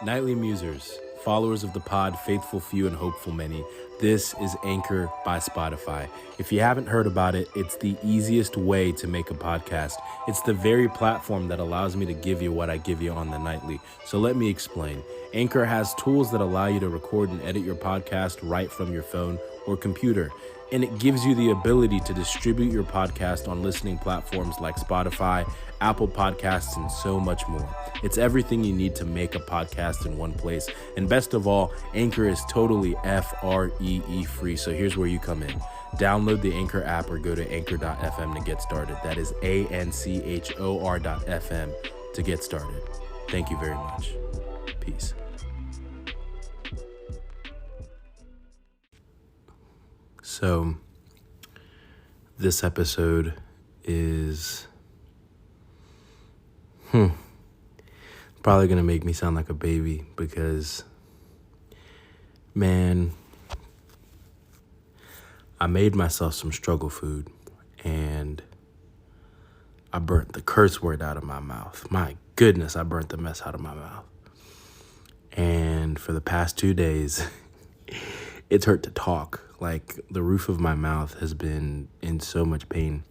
Nightly Musers, followers of the pod, faithful few and hopeful many, this is Anchor by Spotify. If you haven't heard about it, it's the easiest way to make a podcast. It's the very platform that allows me to give you what I give you on the nightly. So let me explain. Anchor has tools that allow you to record and edit your podcast right from your phone or computer. And it gives you the ability to distribute your podcast on listening platforms like Spotify, Apple Podcasts, and so much more. It's everything you need to make a podcast in one place. And best of all, Anchor is totally FREE free. So here's where you come in. Download the Anchor app or go to anchor.fm to get started. That is ANCHOR.fm to get started. Thank you very much. Peace. So, this episode is probably going to make me sound like a baby because, man, I made myself some struggle food and I burnt the curse word out of my mouth. My goodness, I burnt the mess out of my mouth. And for the past 2 days, it's hurt to talk. Like, the roof of my mouth has been in so much pain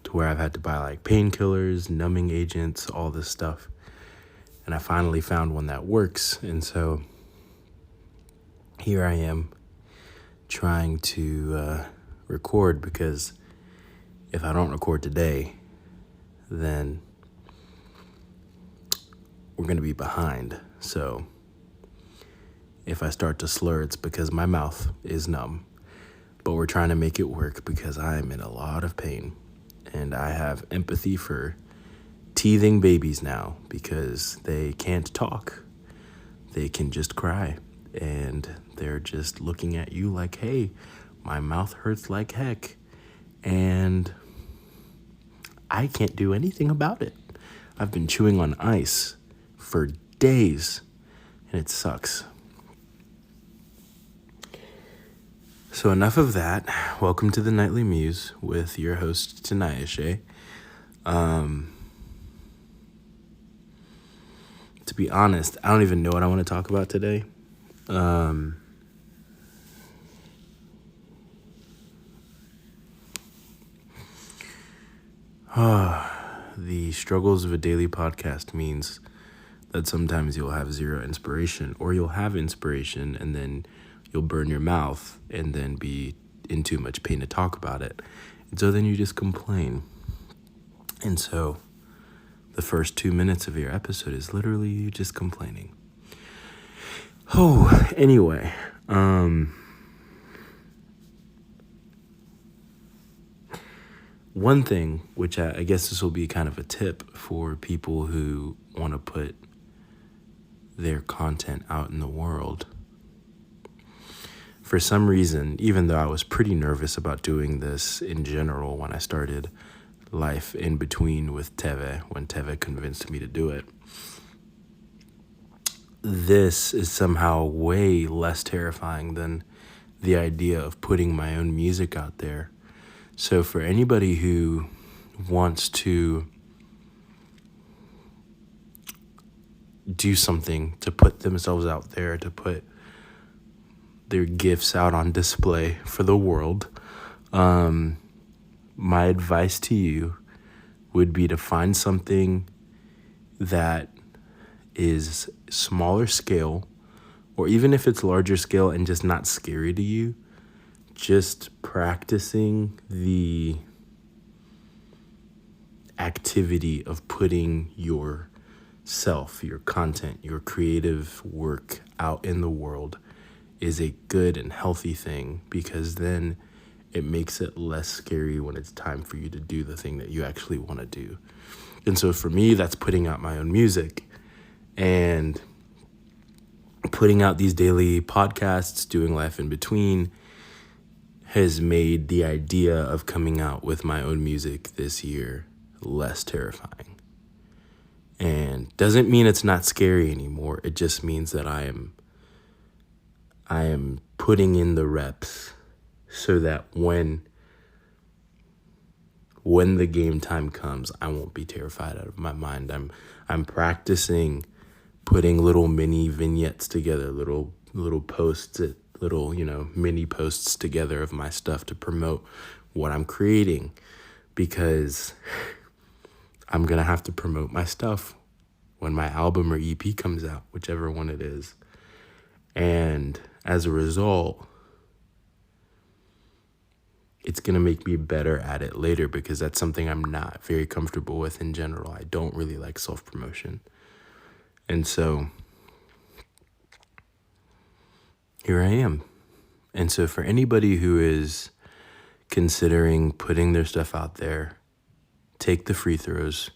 to where I've had to buy like painkillers, numbing agents, all this stuff. And I finally found one that works. And so here I am trying to record, because if I don't record today, then we're going to be behind. So if I start to slur, it's because my mouth is numb. But we're trying to make it work because I'm in a lot of pain. And I have empathy for teething babies now because they can't talk. They can just cry. And they're just looking at you like, hey, my mouth hurts like heck. And I can't do anything about it. I've been chewing on ice for days, and it sucks. So enough of that. Welcome to the Nightly Muse with your host, Tinayeshe. To be honest, I don't even know what I want to talk about today. The struggles of a daily podcast means that sometimes you'll have zero inspiration, or you'll have inspiration and then you'll burn your mouth and then be in too much pain to talk about it. And so then you just complain. And so the first 2 minutes of your episode is literally you just complaining. Oh, anyway. One thing, which I guess this will be kind of a tip for people who want to put their content out in the world. For some reason, even though I was pretty nervous about doing this in general when I started life in between with Teve, when Teve convinced me to do it, this is somehow way less terrifying than the idea of putting my own music out there. So for anybody who wants to do something to put themselves out there, to put their gifts out on display for the world, my advice to you would be to find something that is smaller scale, or even if it's larger scale and just not scary to you, just practicing the activity of putting yourself, your content, your creative work out in the world is a good and healthy thing, because then it makes it less scary when it's time for you to do the thing that you actually want to do. And so for me, that's putting out my own music and putting out these daily podcasts, doing life in between, has made the idea of coming out with my own music this year less terrifying. And doesn't mean it's not scary anymore. It just means that I am putting in the reps so that when the game time comes, I won't be terrified out of my mind. I'm practicing putting little mini vignettes together, little posts, little, mini posts together of my stuff to promote what I'm creating, because I'm going to have to promote my stuff when my album or EP comes out, whichever one it is. And as a result, it's going to make me better at it later, because that's something I'm not very comfortable with in general. I don't really like self-promotion. And so here I am. And so for anybody who is considering putting their stuff out there, take the free throws,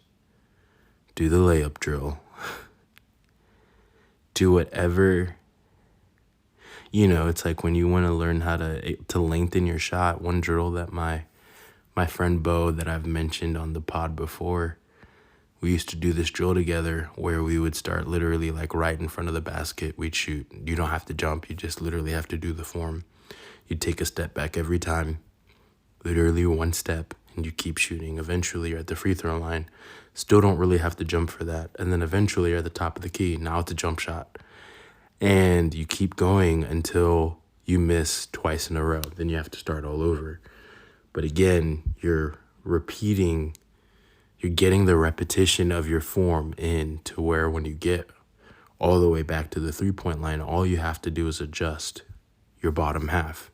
do the layup drill, do whatever. It's like when you want to learn how to lengthen your shot. One drill that my friend Bout, that I've mentioned on the pod before, we used to do this drill together where we would start literally like right in front of the basket. We'd shoot. You don't have to jump. You just literally have to do the form. You take a step back every time, literally one step, and you keep shooting. Eventually you're at the free throw line. Still don't really have to jump for that. And then eventually you're at the top of the key. Now it's a jump shot. And you keep going until you miss twice in a row. Then you have to start all over. But again, you're repeating, you're getting the repetition of your form in to where when you get all the way back to the 3-point line, all you have to do is adjust your bottom half.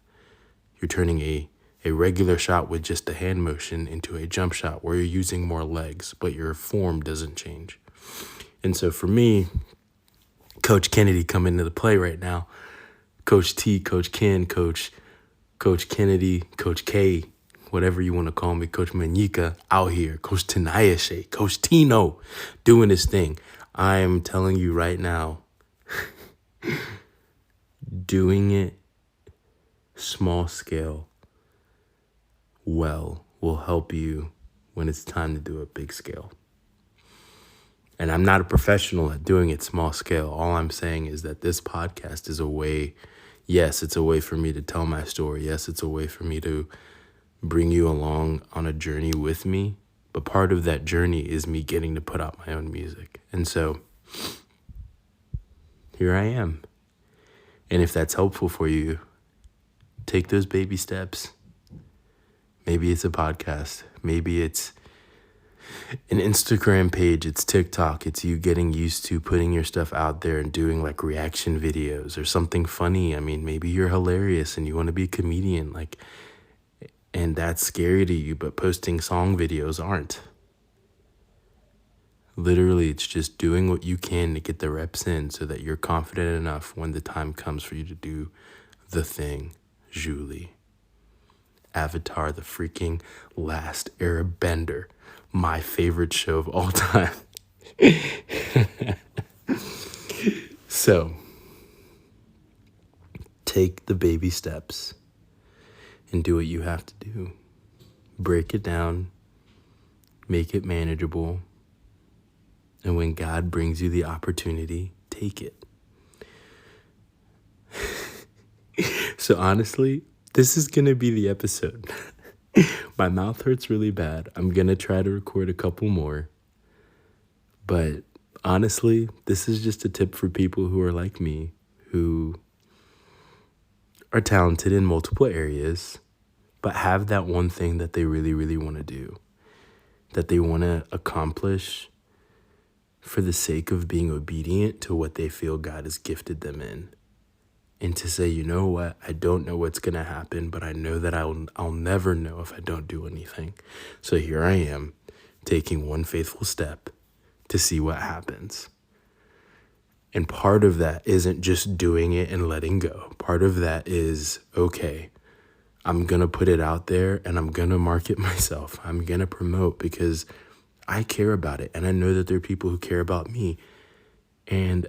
You're turning a regular shot with just a hand motion into a jump shot where you're using more legs, but your form doesn't change. And so for me, Coach Kennedy come into the play right now. Coach T, Coach Ken, Coach Kennedy, Coach K, whatever you want to call me, Coach Manika out here, Coach Tinayeshe, Coach Tino doing his thing. I'm telling you right now, doing it small scale well will help you when it's time to do it big scale. And I'm not a professional at doing it small scale. All I'm saying is that this podcast is a way, yes, it's a way for me to tell my story. Yes, it's a way for me to bring you along on a journey with me. But part of that journey is me getting to put out my own music. And so here I am. And if that's helpful for you, take those baby steps. Maybe it's a podcast. Maybe it's an Instagram page, it's TikTok, it's you getting used to putting your stuff out there and doing like reaction videos or something funny. I mean, maybe you're hilarious and you want to be a comedian, and that's scary to you, but posting song videos aren't. Literally, it's just doing what you can to get the reps in so that you're confident enough when the time comes for you to do the thing. Julie. Avatar, the freaking last airbender. My favorite show of all time. So, take the baby steps and do what you have to do. Break it down, make it manageable, and when God brings you the opportunity, take it. So honestly, this is going to be the episode. My mouth hurts really bad. I'm going to try to record a couple more. But honestly, this is just a tip for people who are like me, who are talented in multiple areas, but have that one thing that they really, really want to do, that they want to accomplish for the sake of being obedient to what they feel God has gifted them in. And to say, you know what, I don't know what's going to happen, but I know that I'll never know if I don't do anything. So here I am, taking one faithful step to see what happens. And part of that isn't just doing it and letting go. Part of that is, okay, I'm going to put it out there and I'm going to market myself. I'm going to promote because I care about it. And I know that there are people who care about me. And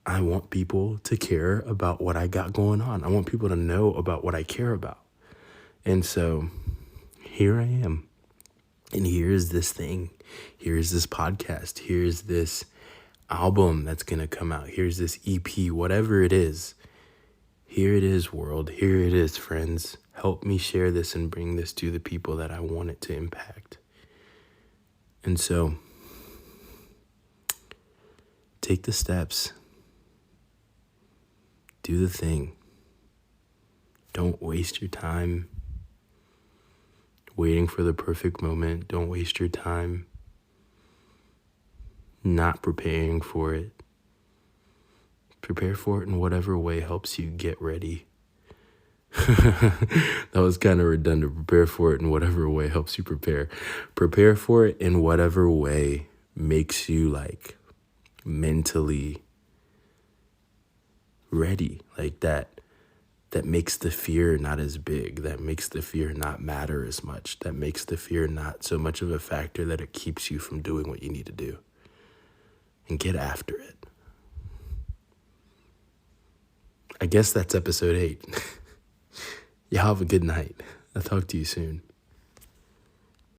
I want people to care about what I got going on. I want people to know about what I care about. And so here I am. And here's this thing. Here's this podcast. Here's this album that's going to come out. Here's this EP, whatever it is. Here it is, world. Here it is, friends. Help me share this and bring this to the people that I want it to impact. And so take the steps. Do the thing. Don't waste your time waiting for the perfect moment. Don't waste your time not preparing for it. Prepare for it in whatever way helps you get ready. That was kind of redundant. Prepare for it in whatever way helps you prepare. Prepare for it in whatever way makes you like mentally ready, like that makes the fear not as big, that makes the fear not matter as much, that makes the fear not so much of a factor that it keeps you from doing what you need to do. And get after it. I guess that's episode 8. Y'all have a good night. I'll talk to you soon.